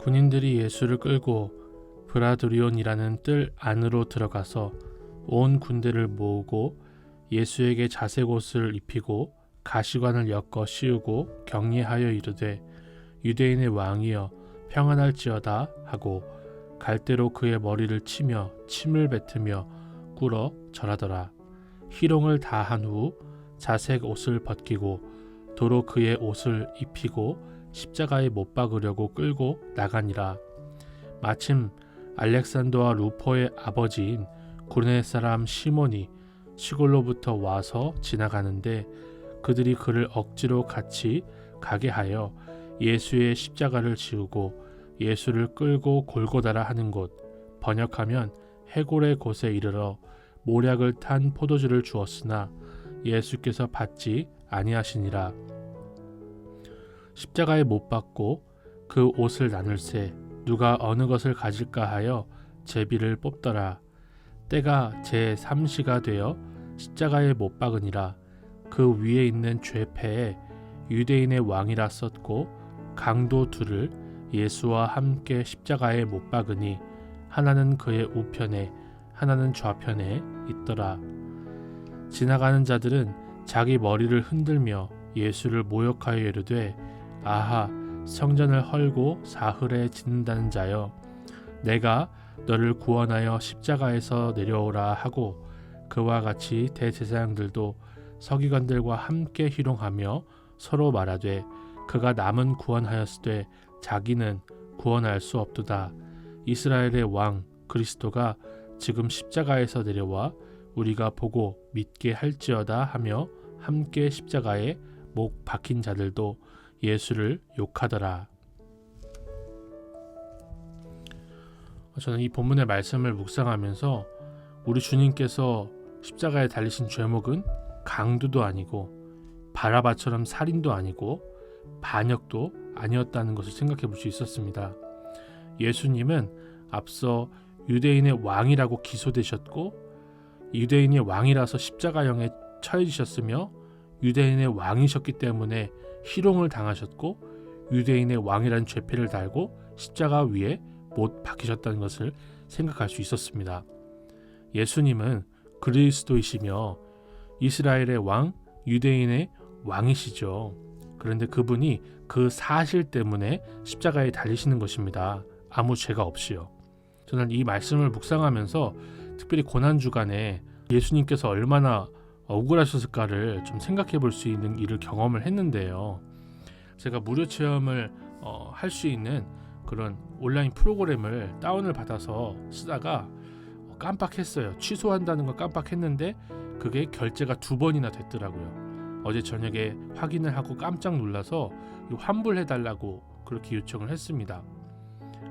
군인들이 예수를 끌고 브라도리온이라는 뜰 안으로 들어가서 온 군대를 모으고 예수에게 자색 옷을 입히고 가시관을 엮어 씌우고 격리하여 이르되 유대인의 왕이여 평안할지어다 하고 갈대로 그의 머리를 치며 침을 뱉으며 꿇어 절하더라. 희롱을 다한 후 자색 옷을 벗기고 도로 그의 옷을 입히고 십자가에 못 박으려고 끌고 나가니라. 마침 알렉산더와 루포의 아버지인 구레네 사람 시몬이 시골로부터 와서 지나가는데 그들이 그를 억지로 같이 가게 하여 예수의 십자가를 지우고 예수를 끌고 골고다라 하는 곳, 번역하면 해골의 곳에 이르러 모략을 탄 포도주를 주었으나 예수께서 받지 아니하시니라. 십자가에 못 박고 그 옷을 나눌새 누가 어느 것을 가질까 하여 제비를 뽑더라. 때가 제3시가 되어 십자가에 못 박으니라. 그 위에 있는 죄패에 유대인의 왕이라 썼고 강도 둘을 예수와 함께 십자가에 못 박으니 하나는 그의 우편에 하나는 좌편에 있더라. 지나가는 자들은 자기 머리를 흔들며 예수를 모욕하여 이르되 아하 성전을 헐고 사흘에 짓는다는 자여 내가 너를 구원하여 십자가에서 내려오라 하고 그와 같이 대제사장들도 서기관들과 함께 희롱하며 서로 말하되 그가 남은 구원하였으되 자기는 구원할 수 없도다. 이스라엘의 왕 그리스도가 지금 십자가에서 내려와 우리가 보고 믿게 할지어다 하며 함께 십자가에 못 박힌 자들도 예수를 욕하더라. 저는 이 본문의 말씀을 묵상하면서 우리 주님께서 십자가에 달리신 죄목은 강도도 아니고 바라바처럼 살인도 아니고 반역도 아니었다는 것을 생각해 볼 수 있었습니다. 예수님은 앞서 유대인의 왕이라고 기소되셨고 유대인의 왕이라서 십자가형에 처해지셨으며 유대인의 왕이셨기 때문에 희롱을 당하셨고 유대인의 왕이라는 죄패를 달고 십자가 위에 못 박히셨다는 것을 생각할 수 있었습니다. 예수님은 그리스도이시며 이스라엘의 왕, 유대인의 왕이시죠. 그런데 그분이 그 사실 때문에 십자가에 달리시는 것입니다. 아무 죄가 없이요. 저는 이 말씀을 묵상하면서 특별히 고난주간에 예수님께서 얼마나 억울하셨을까를 좀 생각해 볼 수 있는 일을 경험을 했는데요. 제가 무료 체험을 할 수 있는 그런 온라인 프로그램을 다운을 받아서 쓰다가 깜빡했어요. 취소한다는 거 깜빡했는데 그게 결제가 2번이나 됐더라고요. 어제 저녁에 확인을 하고 깜짝 놀라서 환불해달라고 그렇게 요청을 했습니다.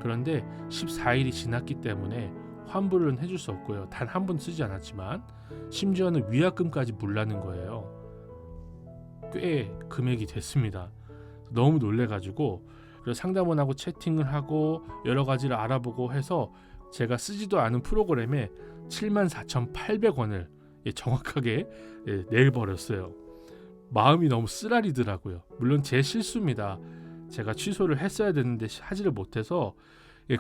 그런데 14일이 지났기 때문에 환불은 해줄 수 없고요. 단 한 번 쓰지 않았지만 심지어는 위약금까지 물라는 거예요. 꽤 금액이 됐습니다. 너무 놀래가지고 그래서 상담원하고 채팅을 하고 여러 가지를 알아보고 해서 제가 쓰지도 않은 프로그램에 74,800원을 정확하게 내버렸어요. 마음이 너무 쓰라리더라고요. 물론 제 실수입니다. 제가 취소를 했어야 되는데 하지를 못해서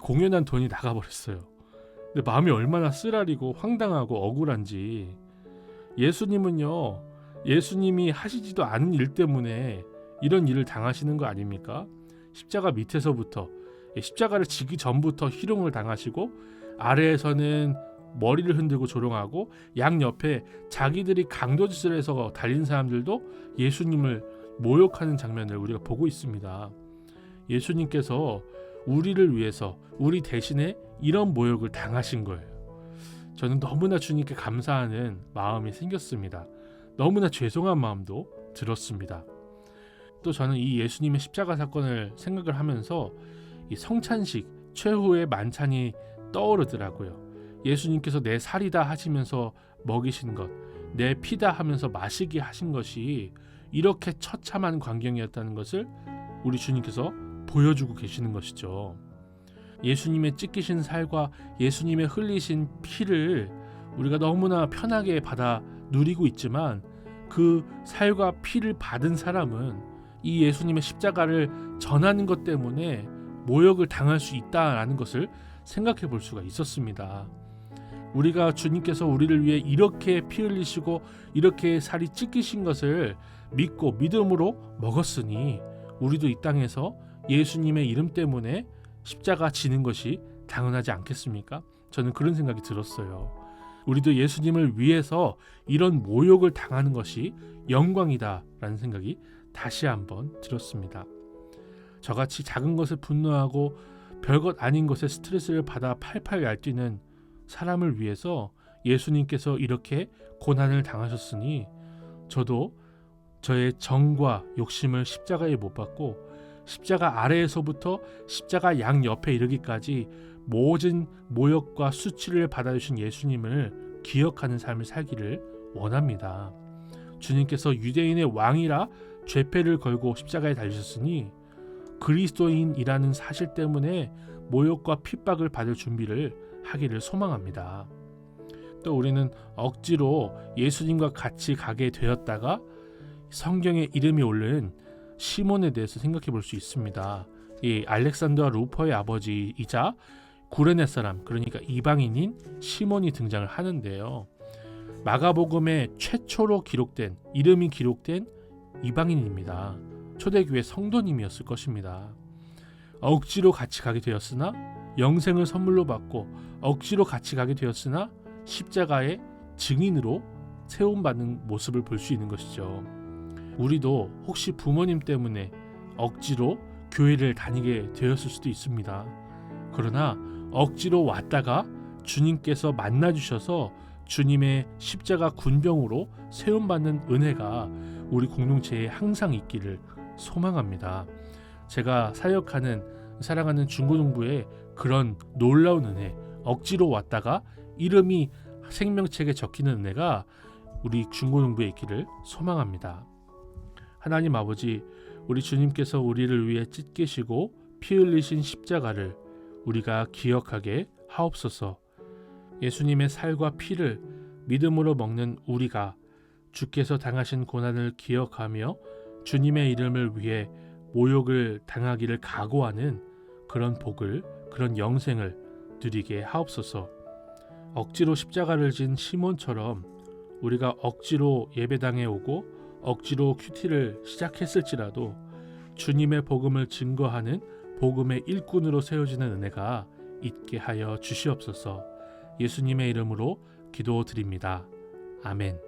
공연한 돈이 나가버렸어요. 근데 마음이 얼마나 쓰라리고 황당하고 억울한지. 예수님은요, 예수님이 하시지도 않은 일 때문에 이런 일을 당하시는 거 아닙니까? 십자가 밑에서부터 십자가를 지기 전부터 희롱을 당하시고 아래에서는 머리를 흔들고 조롱하고 양옆에 자기들이 강도짓을 해서 달린 사람들도 예수님을 모욕하는 장면을 우리가 보고 있습니다. 예수님께서 우리를 위해서 우리 대신에 이런 모욕을 당하신 거예요. 저는 너무나 주님께 감사하는 마음이 생겼습니다. 너무나 죄송한 마음도 들었습니다. 또 저는 이 예수님의 십자가 사건을 생각을 하면서 이 성찬식 최후의 만찬이 떠오르더라고요. 예수님께서 내 살이다 하시면서 먹이신 것, 내 피다 하면서 마시게 하신 것이 이렇게 처참한 광경이었다는 것을 우리 주님께서 보여주고 계시는 것이죠. 예수님의 찢기신 살과 예수님의 흘리신 피를 우리가 너무나 편하게 받아 누리고 있지만 그 살과 피를 받은 사람은 이 예수님의 십자가를 전하는 것 때문에 모욕을 당할 수 있다라는 것을 생각해 볼 수가 있었습니다. 우리가 주님께서 우리를 위해 이렇게 피 흘리시고 이렇게 살이 찢기신 것을 믿고 믿음으로 먹었으니 우리도 이 땅에서 예수님의 이름 때문에 십자가 지는 것이 당연하지 않겠습니까? 저는 그런 생각이 들었어요. 우리도 예수님을 위해서 이런 모욕을 당하는 것이 영광이다라는 생각이 다시 한번 들었습니다. 저같이 작은 것에 분노하고 별것 아닌 것에 스트레스를 받아 팔팔 날뛰는 사람을 위해서 예수님께서 이렇게 고난을 당하셨으니 저도 저의 정과 욕심을 십자가에 못 박고 십자가 아래에서부터 십자가 양옆에 이르기까지 모든 모욕과 수치를 받아주신 예수님을 기억하는 삶을 살기를 원합니다. 주님께서 유대인의 왕이라 죄패를 걸고 십자가에 달리셨으니 그리스도인이라는 사실 때문에 모욕과 핍박을 받을 준비를 하기를 소망합니다. 또 우리는 억지로 예수님과 같이 가게 되었다가 성경에 이름이 오른 시몬에 대해서 생각해 볼 수 있습니다. 이 알렉산더와 루퍼의 아버지이자 구레네 사람, 그러니까 이방인인 시몬이 등장을 하는데요. 마가복음에 최초로 기록된, 이름이 기록된 이방인입니다. 초대교회 성도님이었을 것입니다. 억지로 같이 가게 되었으나 영생을 선물로 받고 억지로 같이 가게 되었으나 십자가의 증인으로 세움받는 모습을 볼 수 있는 것이죠. 우리도 혹시 부모님 때문에 억지로 교회를 다니게 되었을 수도 있습니다. 그러나 억지로 왔다가 주님께서 만나주셔서 주님의 십자가 군병으로 세움받는 은혜가 우리 공동체에 항상 있기를 소망합니다. 제가 사랑하는 중고등부의 그런 놀라운 은혜, 억지로 왔다가 이름이 생명책에 적히는 은혜가 우리 중고등부에 있기를 소망합니다. 하나님 아버지, 우리 주님께서 우리를 위해 찢기시고 피 흘리신 십자가를 우리가 기억하게 하옵소서. 예수님의 살과 피를 믿음으로 먹는 우리가 주께서 당하신 고난을 기억하며 주님의 이름을 위해 모욕을 당하기를 각오하는 그런 복을, 그런 영생을 누리게 하옵소서. 억지로 십자가를 진 시몬처럼 우리가 억지로 예배당에 오고 억지로 큐티를 시작했을지라도 주님의 복음을 증거하는 복음의 일꾼으로 세워지는 은혜가 있게 하여 주시옵소서. 예수님의 이름으로 기도드립니다. 아멘.